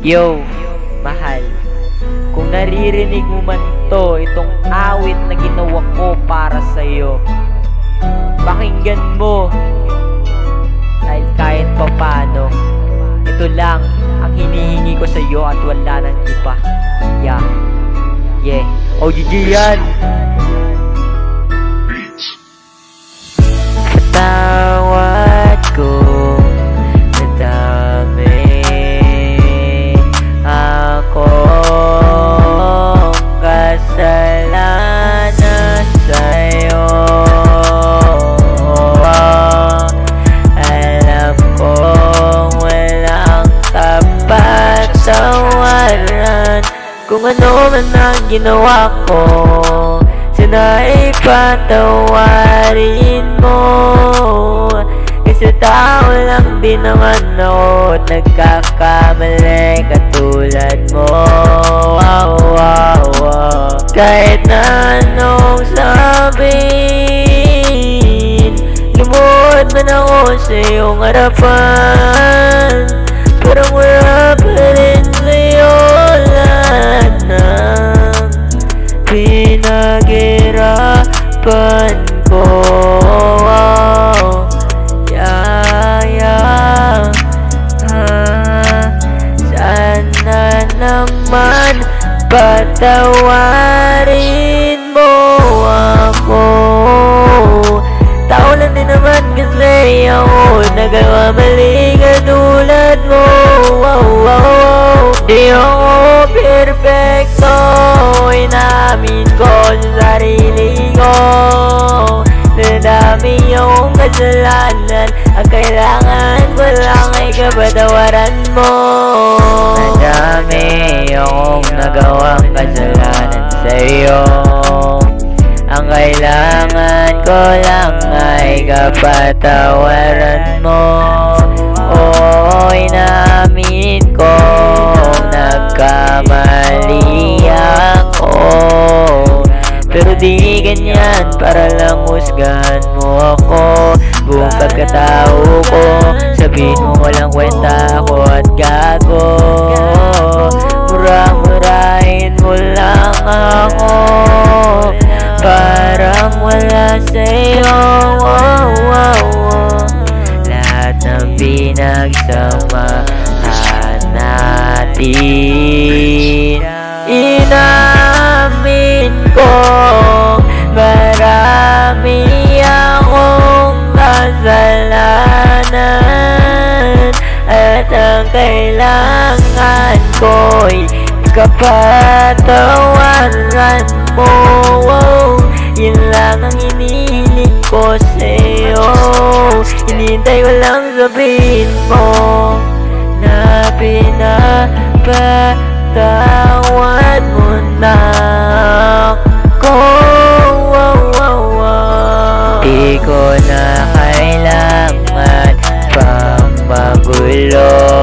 Yo, mahal, kung naririnig mo man itong awit na ginawa ko para sa'yo, pakinggan mo. Dahil kahit papano, ito lang ang hinihingi ko sa'yo at wala nang iba. Yeah, OGG yan. Patawad ko na dami akong kasalanan sa'yo. Alam kong walang kapatawaran kung ano man ang ginawa ko. Sana ipatawarin mo, kasi tao lang din naman ako, nagkakamali katulad mo. Kahit na anong sabihin, lumuhod man ako sa iyong harapan, parang wala pa rin sa'yo lahat ng pinaghirapan ko. Sana naman patawarin mo ako. Tao lang din naman kasi ako, nagawa mali katulad mo. Di ako perfecto, inamin ko sa sarili ko. Nadami akong kasalanan, ang kailangan ko lang ay kapatawaran mo. Nadami akong nagawang kasalanan sa'yo, ang kailangan ko lang ay kapatawaran mo. Oo, inamin ko nagkamali ako, pero di ganyan para lang husgahan mo ako. Buong pagkatao ko, sabihin mo walang kwenta ako at gago. Mura-murahin mo lang ako, parang wala sa'yo. Lahat ng pinagsamahan natin, inamin ko marami akong kasalanan, at ang kailangan ko'y kapatawaran mo. Yun lang ang hinihiling ko sa'yo, hinihintay ko lang sabihin mo na pinapatawad mo na ako. Di ko na kailangan pang magulo,